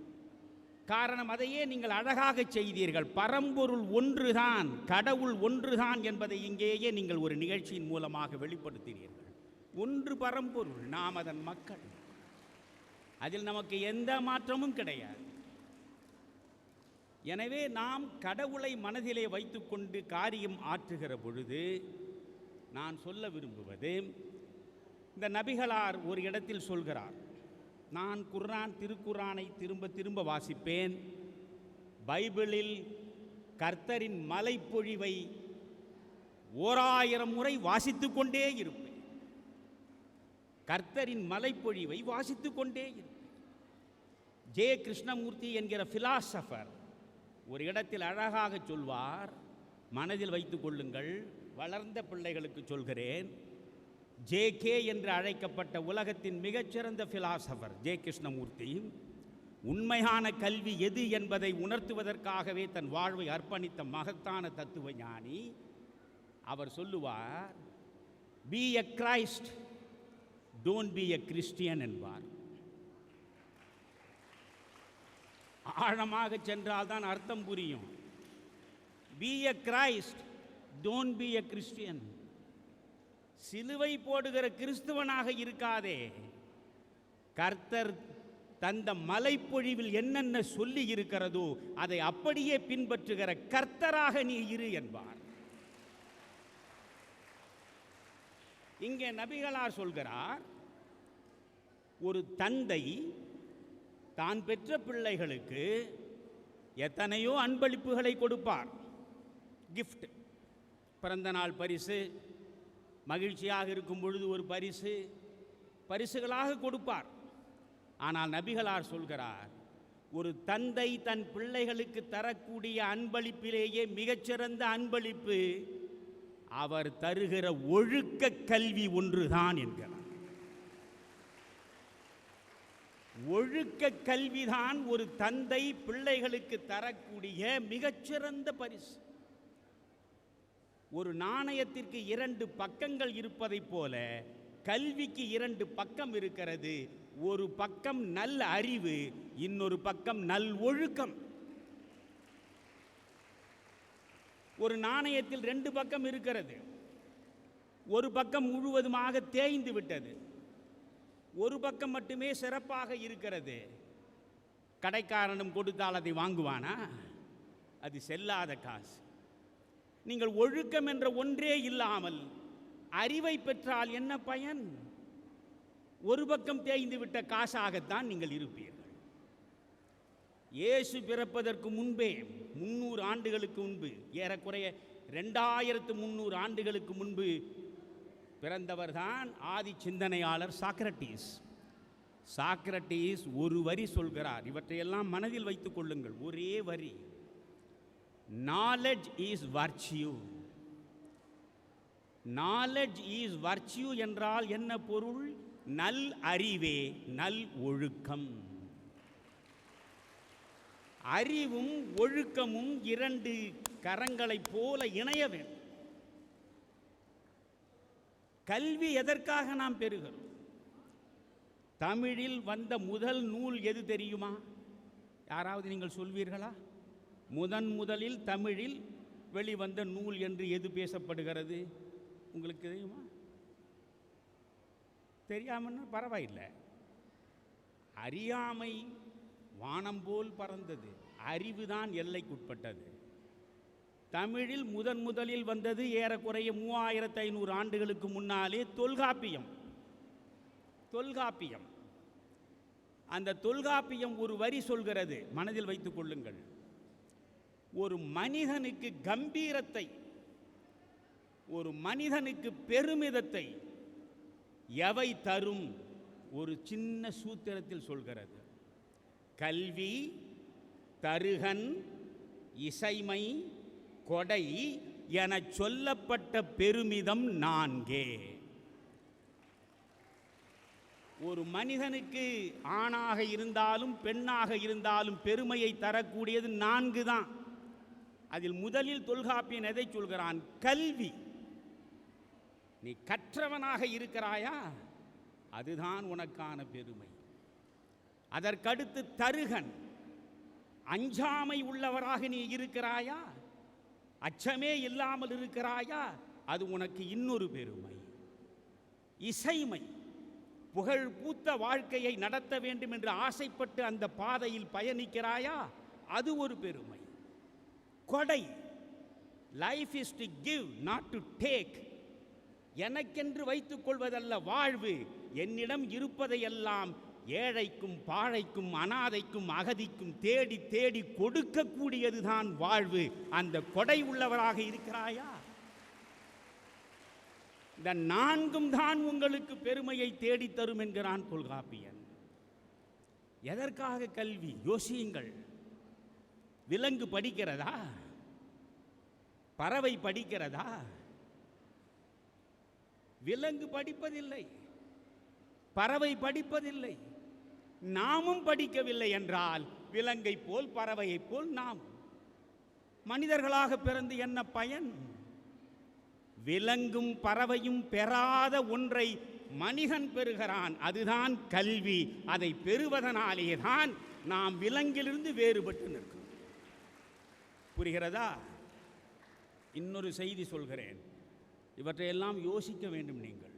காரணம், அதையே நீங்கள் அழகாக செய்தீர்கள். பரம்பொருள் ஒன்றுதான், கடவுள் ஒன்றுதான் என்பதை இங்கேயே நீங்கள் ஒரு நிகழ்ச்சியின் மூலமாக வெளிப்படுத்தினீர்கள். ஒன்று பரம்பொருள், நாம் அதன் மக்கள். அதில் நமக்கு எந்த மாற்றமும் கிடையாது. எனவே நாம் கடவுளை மனதிலே வைத்துக்கொண்டு காரியம் ஆற்றுகிற பொழுது நான் சொல்ல விரும்புவது, இந்த நபிகளார் ஒரு இடத்தில் சொல்கிறார், நான் குர்ஆன் திருக்குர்ஆனை திரும்ப திரும்ப வாசிப்பேன். பைபிளில் கர்த்தரின் மலைப்பொழிவை 1000 முறை வாசித்து கொண்டே இருப்பேன். கர்த்தரின் மலைப்பொழிவை வாசித்து கொண்டே இருப்பேன். ஜே கிருஷ்ணமூர்த்தி என்கிற பிலாசபர் ஒரு இடத்தில் அழகாக சொல்வார். மனதில் வைத்துக் கொள்ளுங்கள். வளர்ந்த பிள்ளைகளுக்கு சொல்கிறேன். ஜே.கே என்று அழைக்கப்பட்ட உலகத்தின் மிகச்சிறந்த பிலாசபர் ஜே கிருஷ்ணமூர்த்தி உண்மையான கல்வி எது என்பதை உணர்த்துவதற்காகவே தன் வாழ்வை அர்ப்பணித்த மகத்தான தத்துவ ஞானி. அவர் சொல்லுவார், B a Christ, don't be a Christian என்பார். ஆழமாக சென்றால் தான் அர்த்தம் புரியும். B a Christ, don't be a Christian. சிலுவை போடுகிற கிறிஸ்துவனாக இருக்காதே. கர்த்தர் தந்த மலைப்பொழிவில் என்னென்ன சொல்லி இருக்கிறதோ அதை அப்படியே பின்பற்றுகிற கர்த்தராக நீ இரு என்பார். இங்கே நபிகளார் சொல்கிறார், ஒரு தந்தை தான் பெற்ற பிள்ளைகளுக்கு எத்தனையோ அன்பளிப்புகளை கொடுப்பார். கிஃப்ட், பிறந்த நாள் பரிசு, மகிழ்ச்சியாக இருக்கும் பொழுது ஒரு பரிசு, பரிசுகளாக கொடுப்பார். ஆனால் நபிகளார் சொல்கிறார், ஒரு தந்தை தன் பிள்ளைகளுக்கு தரக்கூடிய அன்பளிப்பிலேயே மிகச்சிறந்த அன்பளிப்பு அவர் தருகிற ஒழுக்க கல்வி ஒன்றுதான் என்கிறார். ஒழுக்க கல்விதான் ஒரு தந்தை பிள்ளைகளுக்கு தரக்கூடிய மிகச்சிறந்த பரிசு. ஒரு நாணயத்திற்கு 2 பக்கங்கள் இருப்பதைப் போல கல்விக்கு 2 பக்கம் இருக்கிறது. ஒரு பக்கம் நல்ல அறிவு, இன்னொரு பக்கம் நல் ஒழுக்கம். ஒரு நாணயத்தில் 2 பக்கம் இருக்கிறது. ஒரு பக்கம் முழுவதுமாக தேய்ந்து விட்டது, ஒரு பக்கம் மட்டுமே சிறப்பாக இருக்கிறது. கடைக்காரனும் கொடுத்தால் அதை வாங்குவானா? அது செல்லாத காசு. நீங்கள் ஒழுக்கம் என்ற ஒன்றே இல்லாமல் அறிவை பெற்றால் என்ன பயன்? ஒரு பக்கம் தேய்ந்து விட்ட காசாகத்தான் நீங்கள் இருப்பீர்கள். இயேசு பிறப்பதற்கு முன்பே 300 ஆண்டுகளுக்கு முன்பு, ஏறக்குறைய 2300 ஆண்டுகளுக்கு முன்பு பிறந்தவர்தான் ஆதி சிந்தனையாளர் சாக்ரட்டீஸ். சாக்ரட்டீஸ் ஒரு வரி சொல்கிறார், இவற்றையெல்லாம் மனதில் வைத்துக் கொள்ளுங்கள். ஒரே வரி, knowledge is virtue. Knowledge is virtue என்றால் என்ன பொருள்? நல் அறிவே நல் ஒழுக்கம். அறிவும் ஒழுக்கமும் 2 கரங்களைப் போல இணைய வேண்டும். கல்வி எதற்காக நாம் பெறுகிறோம்? தமிழில் வந்த முதல் நூல் எது தெரியுமா? யாராவது நீங்கள் சொல்வீர்களா? முதலில் தமிழில் வெளிவந்த நூல் என்று எது பேசப்படுகிறது? உங்களுக்கு தெரியுமா? தெரியாமன்னா பரவாயில்லை. அறியாமை வானம் போல் பறந்தது, அறிவுதான் எல்லைக்குட்பட்டது. தமிழில் முதலில் வந்தது ஏறக்குறைய 3500 ஆண்டுகளுக்கு முன்னாலே தொல்காப்பியம். தொல்காப்பியம், அந்த தொல்காப்பியம் ஒரு வரி சொல்கிறது, மனதில் வைத்துக் கொள்ளுங்கள். ஒரு மனிதனுக்கு கம்பீரத்தை, ஒரு மனிதனுக்கு பெருமிதத்தை எவை தரும்? ஒரு சின்ன சூத்திரத்தில் சொல்கிறது. கல்வி, தருகன், இசைமை, கொடை என சொல்லப்பட்ட பெருமிதம் 4. ஒரு மனிதனுக்கு ஆணாக இருந்தாலும் பெண்ணாக இருந்தாலும் பெருமையை தரக்கூடியது 4 தான். அதில் முதலில் தொல்காப்பியன் எதை சொல்கிறான்? கல்வி. நீ கற்றவனாக இருக்கிறாயா, அதுதான் உனக்கான பெருமை. அதற்கடுத்து தருகன், அஞ்சாமை உள்ளவராக நீ இருக்கிறாயா, அச்சமே இல்லாமல் இருக்கிறாயா, அது உனக்கு இன்னொரு பெருமை. இசைமை, புகழ் பூத்த வாழ்க்கையை நடத்த வேண்டும் என்று ஆசைப்பட்டு அந்த பாதையில் பயணிக்கிறாயா, அது ஒரு பெருமை. கொடை, life is to give not to take. எனக்கென்று வைத்துக் கொள்வதல்ல வாழ்வு, என்னிடம் இருப்பதையெல்லாம் ஏழைக்கும் பாழைக்கும் அனாதைக்கும் அகதிக்கும் தேடி தேடி கொடுக்கக்கூடியதுதான் வாழ்வு. அந்த கொடை உள்ளவராக இருக்கிறாயா? இந்த 4ம் தான் உங்களுக்கு பெருமையை தேடித்தரும் என்கிறான் தொல்காப்பியன். எதற்காக கல்வி? யோசியுங்கள். விலங்கு படிக்கிறதா? பறவை படிக்கிறதா? விலங்கு படிப்பதில்லை, பறவை படிப்பதில்லை. நாமும் படிக்கவில்லை என்றால் விலங்கை போல் பறவையைப் போல் நாம் மனிதர்களாக பிறந்து என்ன பயன்? விலங்கும் பறவையும் பெறாத ஒன்றை மனிதன் பெறுகிறான், அதுதான் கல்வி. அதை பெறுவதனாலே தான் நாம் விலங்கிலிருந்து வேறுபட்டு நிற்கிறோம். புரிகிறதா? இன்னொரு செய்தி சொல்கிறேன், இவற்றையெல்லாம் யோசிக்க வேண்டும். நீங்கள்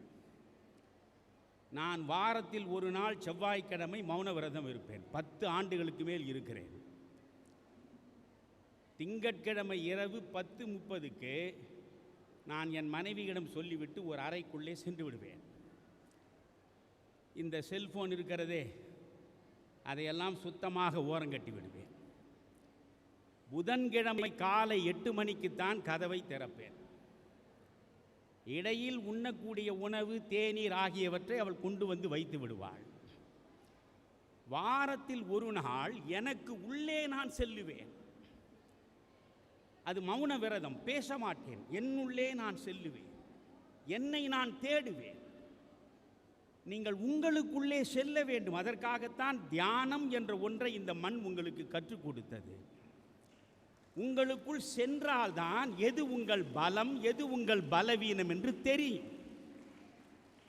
நான் வாரத்தில் ஒரு நாள் செவ்வாய்க்கிழமை மௌன விரதம் இருப்பேன். 10 ஆண்டுகளுக்கு மேல் இருக்கிறேன். திங்கட்கிழமை இரவு 10:30க்கு நான் என் மனைவியிடம் சொல்லிவிட்டு ஒரு அறைக்குள்ளே சென்று விடுவேன். இந்த செல்போன் இருக்கிறதே, அதையெல்லாம் சுத்தமாக ஓரங்கட்டி விடுவேன். புதன்கிழமை காலை 8 மணிக்குத்தான் கதவை திறப்பேன். இடையில் உண்ணக்கூடிய உணவு, தேநீர் ஆகியவற்றை அவள் கொண்டு வந்து வைத்து விடுவாள். வாரத்தில் ஒரு நாள் எனக்கு உள்ளே நான் செல்லுவேன். அது மௌன விரதம், பேச மாட்டேன். என்னுள்ளே நான் செல்லுவேன், என்னை நான் தேடுவேன். நீங்கள் உங்களுக்குள்ளே செல்ல வேண்டும். அதற்காகத்தான் தியானம் என்ற ஒன்றை இந்த மண் உங்களுக்கு கற்றுக் கொடுத்தது. உங்களுக்குள் சென்றால்தான் எது உங்கள் பலம், எது உங்கள் பலவீனம் என்று தெரியும்.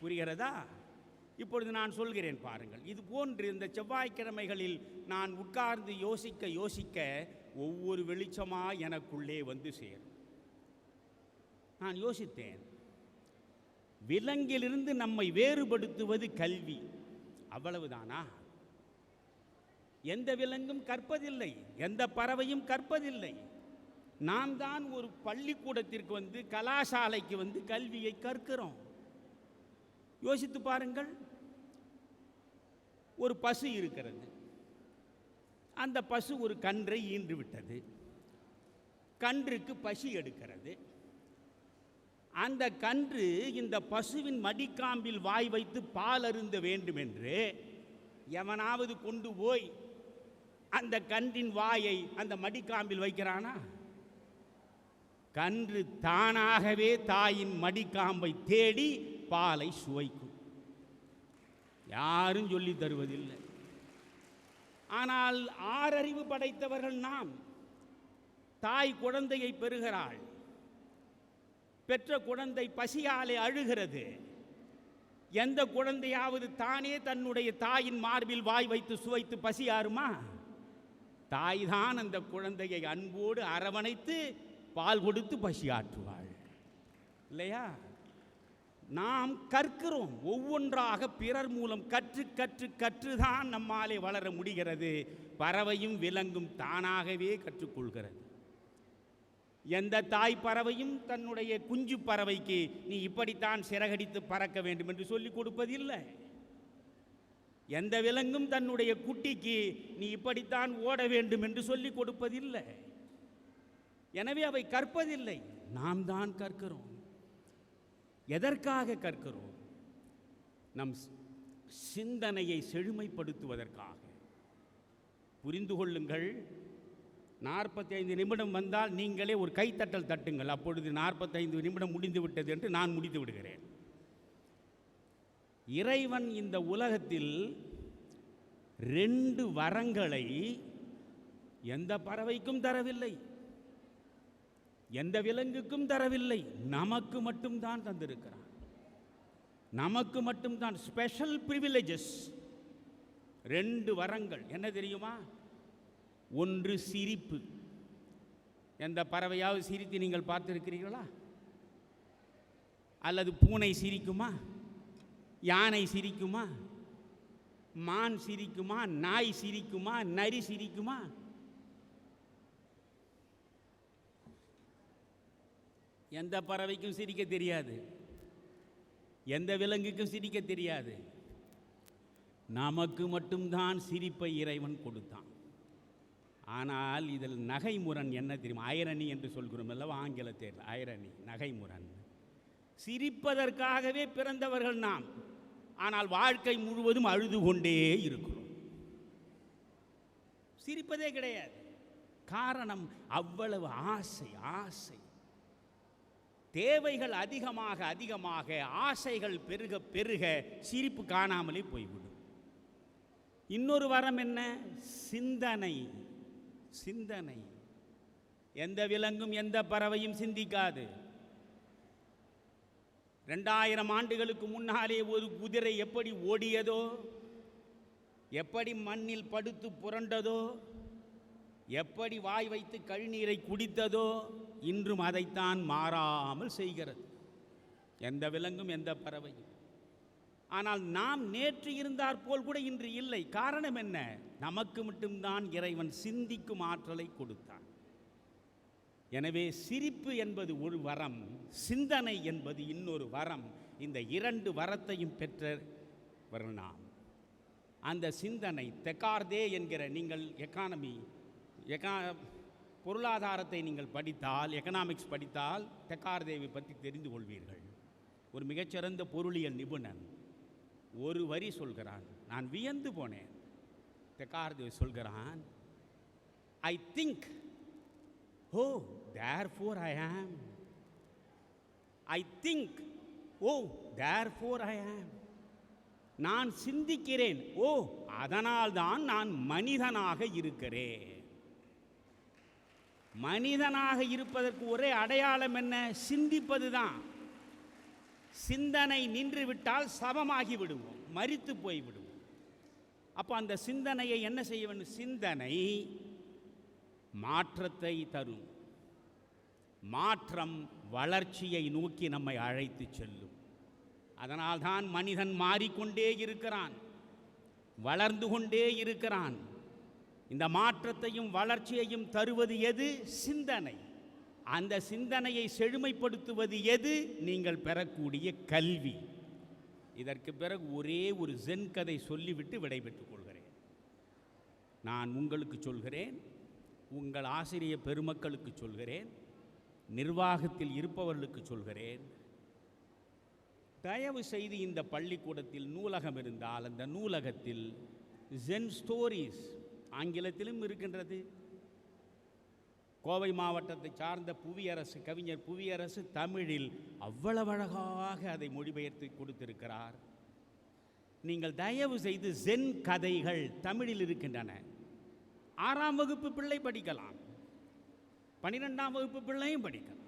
புரிகிறதா? இப்பொழுது நான் சொல்கிறேன் பாருங்கள். இது போன்று இந்த செவ்வாய்க்கிழமைகளில் நான் உட்கார்ந்து யோசிக்க ஒவ்வொரு வெளிச்சமாக எனக்குள்ளே வந்து சேரும். நான் யோசித்தேன், விலங்கிலிருந்து நம்மை வேறுபடுத்துவது கல்வி, அவ்வளவுதானா? எந்த விலங்கும் கற்பதில்லை, எந்த பறவையும் கற்பதில்லை. நாம் தான் ஒரு பள்ளிக்கூடத்திற்கு வந்து, கலாசாலைக்கு வந்து கல்வியை கற்கிறோம். யோசித்து பாருங்கள். ஒரு பசு இருக்கிறது. அந்த பசு ஒரு கன்றை ஈன்று விட்டது. கன்றுக்கு பசி எடுக்கிறது. அந்த கன்று இந்த பசுவின் மடிக்காம்பில் வாய் வைத்து பால் அருந்த வேண்டும் என்று எவனாவது கொண்டு போய் அந்த கன்றின் வாயை அந்த மடிக்காம்பில் வைக்கிறானா? கன்று தானாகவே தாயின் மடிக்காம்பை தேடி பாலை சுவைக்கும். யாரும் சொல்லி தருவதில்லை. ஆனால் ஆறறிவு படைத்தவர்கள் நாம். தாய் குழந்தையை பெறுகிறாள். பெற்ற குழந்தை பசியாலே அழுகிறது. எந்த குழந்தையாவது தானே தன்னுடைய தாயின் மார்பில் வாய் வைத்து சுவைத்து பசியாருமா? தாய்தான் அந்த குழந்தையை அன்போடு அரவணைத்து பால் கொடுத்து பசியாற்றுவாள், இல்லையா? நாம் கற்கிறோம். ஒவ்வொன்றாக பிறர் மூலம் கற்றுதான் நம்மாலே வளர முடிகிறது. பறவையும் விலங்கும் தானாகவே கற்றுக்கொள்கிறது. எந்த தாய் பறவையும் தன்னுடைய குஞ்சு பறவைக்கு நீ இப்படித்தான் சிறகடித்து பறக்க வேண்டும் என்று சொல்லிக் கொடுப்பதில்லை. எந்த விலங்கும் தன்னுடைய குட்டிக்கு நீ இப்படித்தான் ஓட வேண்டும் என்று சொல்லிக் கொடுப்பதில்லை. எனவே அவை கற்பதில்லை. நாம் தான் கற்கிறோம். எதற்காக கற்கிறோம்? நம் சிந்தனையை செழுமைப்படுத்துவதற்காக. புரிந்து கொள்ளுங்கள். 45 நிமிடம் வந்தால் நீங்களே ஒரு கைத்தட்டல் தட்டுங்கள். அப்பொழுது 45 நிமிடம் முடிந்து விட்டது என்று நான் முடித்து விடுகிறேன். இறைவன் இந்த உலகத்தில் 2 வரங்களை எந்த பறவைக்கும் தரவில்லை, எந்த விலங்குக்கும் தரவில்லை. நமக்கு மட்டும்தான் தந்திருக்கிறான். நமக்கு மட்டும்தான் ஸ்பெஷல் பிரிவிலேஜஸ். 2 வரங்கள் என்ன தெரியுமா? ஒன்று சிரிப்பு. எந்த பறவையாவது சிரித்து நீங்கள் பார்த்திருக்கிறீர்களா? அல்லது பூனை சிரிக்குமா? யானை சிரிக்குமா? மான் சிரிக்குமா? நாய் சிரிக்குமா? நரி சிரிக்குமா? எந்த பறவைக்கும் சிரிக்க தெரியாது, எந்த விலங்குக்கும் சிரிக்க தெரியாது. நமக்கு மட்டும்தான் சிரிப்பை இறைவன் கொடுத்தான். ஆனால் இதில் நகைமுரண் என்ன தெரியுமா? ஐரணி என்று சொல்கிறோம் அல்லவா ஆங்கிலத்தில். ஐரணி, நகைமுரண். சிரிப்பதற்காகவே பிறந்தவர்கள் நாம். ஆனால் வாழ்க்கை முழுவதும் அழுது கொண்டே இருக்கிறோம். சிரிப்பதே கிடையாது. காரணம், அவ்வளவு ஆசை. ஆசை தேவைகள் அதிகமாக ஆசைகள் பெருக பெருக சிரிப்பு காணாமலே போய்விடும். இன்னொரு வரம் என்ன? சிந்தனை. சிந்தனை. எந்த விலங்கும் எந்த பறவையும் சிந்திக்காது. 2000 ஆண்டுகளுக்கு முன்னாலே ஒரு குதிரை எப்படி ஓடியதோ, எப்படி மண்ணில் படுத்து புரண்டதோ, எப்படி வாய் வைத்து கழுநீரை குடித்ததோ, இன்றும் அதைத்தான் மாறாமல் செய்கிறது. எந்த விலங்கும் எந்த பறவையும். ஆனால் நாம் நேற்று இருந்தார் போல் கூட இன்று இல்லை. காரணம் என்ன? நமக்கு மட்டும்தான் இறைவன் சிந்திக்கும் ஆற்றலை கொடுத்தான். எனவே சிரிப்பு என்பது ஒரு வரம், சிந்தனை என்பது இன்னொரு வரம். இந்த இரண்டு வரத்தையும் பெற்றவர் நாம். அந்த சிந்தனை தெக்கார்தே என்கிற, நீங்கள் பொருளாதாரத்தை நீங்கள் படித்தால், எக்கனாமிக்ஸ் படித்தால் தெக்கார்தேவை பற்றி தெரிந்து கொள்வீர்கள். ஒரு மிகச்சிறந்த பொருளியல் நிபுணன். ஒரு வரி சொல்கிறான், நான் வியந்து போனேன். தெக்கார்தே சொல்கிறான், ஐ திங்க், ஓ therefore I am. I think, oh therefore I am. நான் சிந்திக்கிறேன், ஓ அதனால்தான் நான் மனிதனாக இருக்கிறேன். மனிதனாக இருப்பதற்கு ஒரே அடையாளம் என்ன? சிந்திப்பதுதான். சிந்தனை நின்று விட்டால் சவமாகி விடுவோம், மரித்து போய் விடுவோம். அப்போ அந்த சிந்தனையை என்ன செய்ய வேண்டும்? சிந்தனை மாற்றத்தை தரும். மாற்றம் வளர்ச்சியை நோக்கி நம்மை அழைத்து செல்லும். அதனால்தான் மனிதன் மாறிக்கொண்டே இருக்கிறான், வளர்ந்து கொண்டே இருக்கிறான். இந்த மாற்றத்தையும் வளர்ச்சியையும் தருவது எது? சிந்தனை. அந்த சிந்தனையை செழுமைப்படுத்துவது எது? நீங்கள் பெறக்கூடிய கல்வி. இதற்கு பிறகு ஒரே ஒரு ஜென் கதை சொல்லிவிட்டு விடைபெற்றுக் கொள்கிறேன். நான் உங்களுக்கு சொல்கிறேன், உங்கள் ஆசிரியர் பெருமக்களுக்கு சொல்கிறேன், நிர்வாகத்தில் இருப்பவர்களுக்கு சொல்கிறேன், தயவு செய்து இந்த பள்ளிக்கூடத்தில் நூலகம் இருந்தால் அந்த நூலகத்தில் ஜென் ஸ்டோரிஸ் ஆங்கிலத்திலும் இருக்கின்றது. கோவை மாவட்டத்தை சார்ந்த புவியரசு கவிஞர் புவியரசு தமிழில் அவ்வளவு அழகாக அதை மொழிபெயர்த்து கொடுத்திருக்கிறார். நீங்கள் தயவு செய்து ஜென் கதைகள் தமிழில் இருக்கின்றன. 6ஆம் வகுப்பு பிள்ளை படிக்கலாம், 12ஆம் வகுப்பு பிள்ளையும் படிக்கலாம்.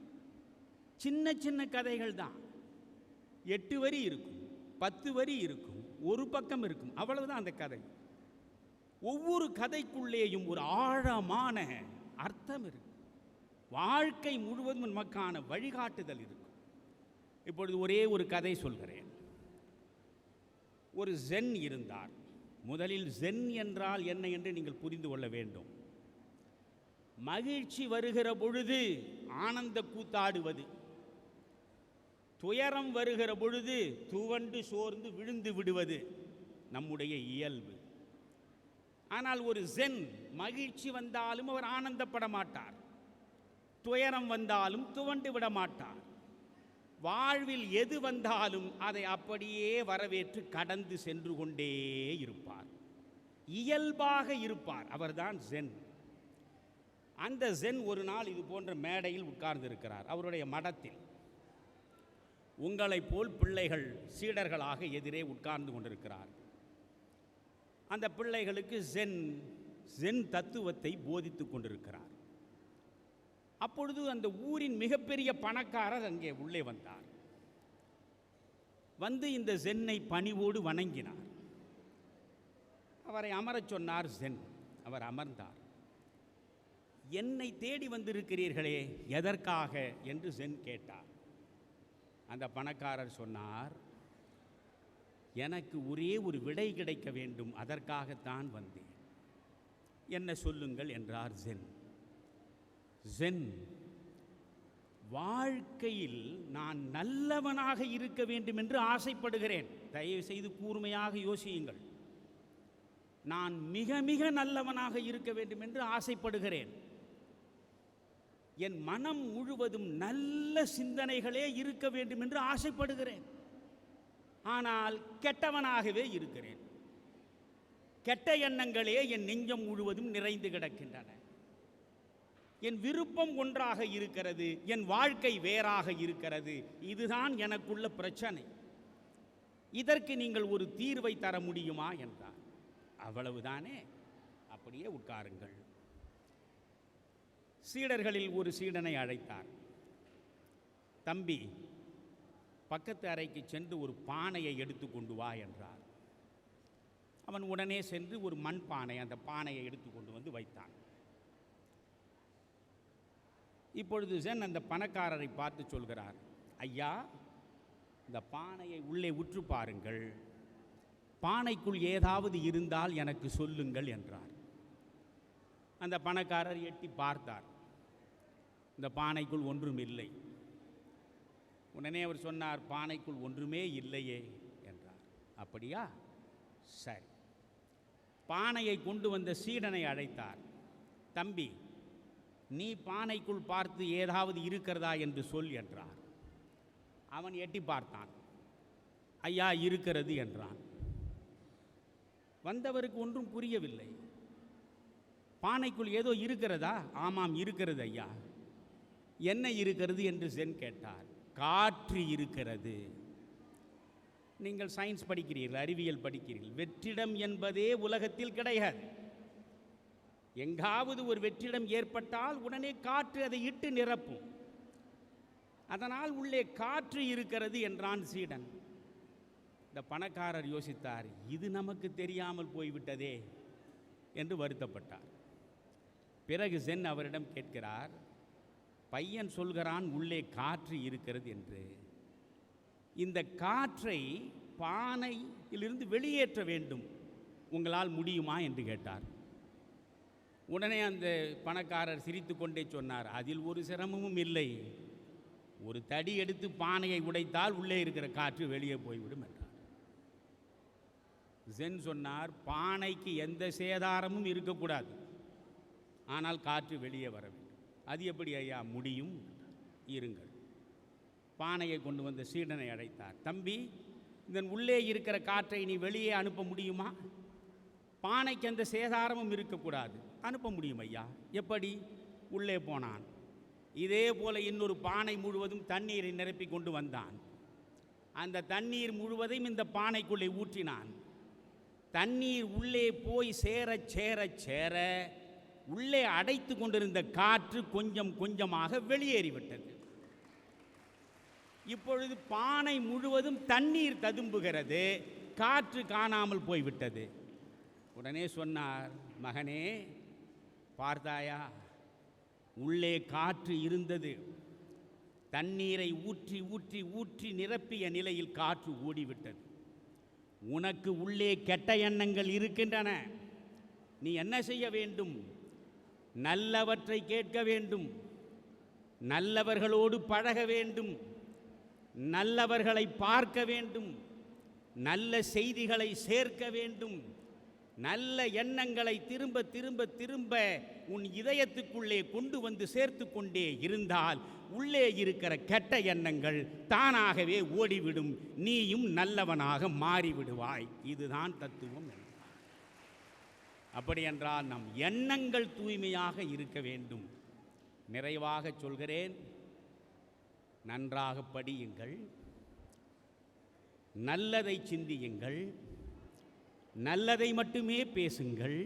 சின்ன சின்ன கதைகள் தான். 8 வரி இருக்கும், 10 வரி இருக்கும், ஒரு பக்கம் இருக்கும், அவ்வளவுதான் அந்த கதை. ஒவ்வொரு கதைக்குள்ளேயும் ஒரு ஆழமான அர்த்தம் இருக்கு. வாழ்க்கை முழுவதும் நமக்கான வழிகாட்டுதல் இருக்கும். இப்பொழுது ஒரே ஒரு கதை சொல்கிறேன். ஒரு ஜென் இருந்தார். முதலில் ஜென் என்றால் என்ன என்று நீங்கள் புரிந்து கொள்ள வேண்டும். மகிழ்ச்சி வருகிற பொழுது ஆனந்த கூத்தாடுவது, துயரம் வருகிற பொழுது துவண்டு சோர்ந்து விழுந்து விடுவது நம்முடைய இயல்பு. ஆனால் ஒரு ஜென் மகிழ்ச்சி வந்தாலும் அவர் ஆனந்தப்பட மாட்டார், துயரம் வந்தாலும் துவண்டு விட மாட்டார். வாழ்வில் எது வந்தாலும் அதை அப்படியே வரவேற்று கடந்து சென்று கொண்டே இருப்பார், இயல்பாக இருப்பார். அவர்தான் ஜென். அந்த ஜென் ஒரு நாள் இது போன்ற மேடையில் உட்கார்ந்திருக்கிறார். அவருடைய மடத்தில் உங்களைப் போல் பிள்ளைகள் சீடர்களாக எதிரே உட்கார்ந்து கொண்டிருக்கிறார். அந்த பிள்ளைகளுக்கு ஜென் தத்துவத்தை போதித்து கொண்டிருக்கிறார். அப்பொழுது அந்த ஊரின் மிகப்பெரிய பணக்காரர் அங்கே உள்ளே வந்தார். வந்து இந்த ஜென்னை பணிவோடு வணங்கினார். அவரை அமரச் சொன்னார் ஜென். அவர் அமர்ந்தார். என்னை தேடி வந்திருக்கிறீர்களே, எதற்காக என்று ஜென் கேட்டார். அந்த பணக்காரர் சொன்னார், எனக்கு ஒரே ஒரு விடை கிடைக்க வேண்டும், அதற்காகத்தான் வந்தேன். என்ன சொல்லுங்கள் என்றார் ஜென். ஜென், வாழ்க்கையில் நான் நல்லவனாக இருக்க வேண்டும் என்று ஆசைப்படுகிறேன். தயவு செய்து கூர்மையாக யோசியுங்கள். நான் மிக மிக நல்லவனாக இருக்க வேண்டும் என்று ஆசைப்படுகிறேன். என் மனம் முழுவதும் நல்ல சிந்தனைகளே இருக்க வேண்டும் என்று ஆசைப்படுகிறேன். ஆனால் கெட்டவனாகவே இருக்கிறேன். கெட்ட எண்ணங்களே என் நெஞ்சம் முழுவதும் நிறைந்து கிடக்கின்றன. என் விருப்பம் ஒன்றாக இருக்கிறது, என் வாழ்க்கை வேறாக இருக்கிறது. இதுதான் எனக்குள்ள பிரச்சனை. இதற்கு நீங்கள் ஒரு தீர்வை தர முடியுமா என்றார். அவ்வளவுதானே, அப்படியே உட்காருங்கள். சீடர்களில் ஒரு சீடனை அழைத்தார். தம்பி, பக்கத்து அறைக்கு சென்று ஒரு பானையை எடுத்து கொண்டு வா என்றார். அவன் உடனே சென்று ஒரு மண் பானை, அந்த பானையை எடுத்து கொண்டு வந்து வைத்தான். இப்பொழுது ஜென் அந்த பணக்காரரை பார்த்து சொல்கிறார், ஐயா, இந்த பானையை உள்ளே உற்று பாருங்கள். பானைக்குள் ஏதாவது இருந்தால் எனக்கு சொல்லுங்கள் என்றார். அந்த பணக்காரர் எட்டி பார்த்தார். இந்த பானைக்குள் ஒன்றும் இல்லை. உடனே அவர் சொன்னார், பானைக்குள் ஒன்றுமே இல்லையே என்றார். அப்படியா, சரி. பானையை கொண்டு வந்த சீடனை அழைத்தார். தம்பி, நீ பானைக்குள் பார்த்து ஏதாவது இருக்கிறதா என்று சொல் என்றார். அவன் எட்டி பார்த்தான். ஐயா, இருக்கிறது என்றான். வந்தவருக்கு ஒன்றும் புரியவில்லை. பானைக்குள் ஏதோ இருக்கிறதா? ஆமாம், இருக்கிறது ஐயா. என்ன இருக்கிறது என்று சென் கேட்டார். காற்று இருக்கிறது. நீங்கள் சயின்ஸ் படிக்கிறீர்கள், அறிவியல் படிக்கிறீர்கள். வெற்றிடம் என்பதே உலகத்தில் கிடையாது. எங்காவது ஒரு வெற்றிடம் ஏற்பட்டால் உடனே காற்று அதை இட்டு நிரப்பும். அதனால் உள்ளே காற்று இருக்கிறது என்றான் சீடன். இந்த பணக்காரர் யோசித்தார், இது நமக்கு தெரியாமல் போய்விட்டதே என்று வருத்தப்பட்டார். பிறகு சென் அவரிடம் கேட்கிறார், பையன் சொல்கிறான் உள்ளே காற்று இருக்கிறது என்று. இந்த காற்றை பானையிலிருந்து வெளியேற்ற வேண்டும், உங்களால் முடியுமா என்று கேட்டார். உடனே அந்த பணக்காரர் சிரித்து கொண்டே சொன்னார், அதில் ஒரு சிரமமும் இல்லை. ஒரு தடி எடுத்து பானையை உடைத்தால் உள்ளே இருக்கிற காற்று வெளியே போய்விடும் என்றார். சென் சொன்னார், பானைக்கு எந்த சேதாரமும் இருக்கக்கூடாது, ஆனால் காற்று வெளியே வர வேண்டும். அது எப்படி ஐயா முடியும்? இருங்கள். பானையை கொண்டு வந்த சீடனை அழைத்தார். தம்பி, இதன் உள்ளே இருக்கிற காற்றை நீ வெளியே அனுப்ப முடியுமா? பானைக்கு எந்த சேதாரமும் இருக்கக்கூடாது, அனுப்ப முடியும் ஐயா. எப்படி? உள்ளே போனான். இதே போல இன்னொரு பானை முழுவதும் தண்ணீரை நிரப்பி கொண்டு வந்தான். அந்த தண்ணீர் முழுவதையும் இந்த பானைக்குள்ளே ஊற்றினான். தண்ணீர் உள்ளே போய் சேர சேர சேர உள்ளே அடைத்து கொண்டிருந்த காற்று கொஞ்சம் கொஞ்சமாக வெளியேறிவிட்டது. இப்பொழுது பானை முழுவதும் தண்ணீர் ததும்புகிறது, காற்று காணாமல் போய்விட்டது. உடனே சொன்னார், மகனே, பார்த்தாயா, உள்ளே காற்று இருந்தது. தண்ணீரை ஊற்றி ஊற்றி ஊற்றி நிரப்பிய நிலையில் காற்று ஓடிவிட்டது. உனக்கு உள்ளே கெட்ட எண்ணங்கள் இருக்கின்றன. நீ என்ன செய்ய வேண்டும்? நல்லவற்றை கேட்க வேண்டும், நல்லவர்களோடு பழக வேண்டும், நல்லவர்களை பார்க்க வேண்டும், நல்ல செய்திகளை சேர்க்க வேண்டும். நல்ல எண்ணங்களை திரும்ப திரும்ப திரும்ப உன் இதயத்துக்குள்ளே கொண்டு வந்து சேர்த்து கொண்டே இருந்தால் உள்ளே இருக்கிற கெட்ட எண்ணங்கள் தானாகவே ஓடிவிடும், நீயும் நல்லவனாக மாறிவிடுவாய். இதுதான் தத்துவம். அப்படியென்றால் நம் எண்ணங்கள் தூய்மையாக இருக்க வேண்டும். நிறைவாக சொல்கிறேன், நன்றாக படியுங்கள், நல்லதை சிந்தியுங்கள், நல்லதை மட்டுமே பேசுங்கள்,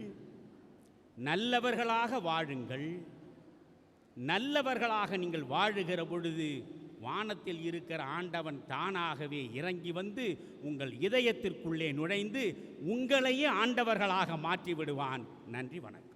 நல்லவர்களாக வாழுங்கள். நல்லவர்களாக நீங்கள் வாழுகிற பொழுது வானத்தில் இருக்கிற ஆண்டவன் தானாகவே இறங்கி வந்து உங்கள் இதயத்திற்குள்ளே நுழைந்து உங்களையே ஆண்டவர்களாக மாற்றி விடுவான். நன்றி, வணக்கம்.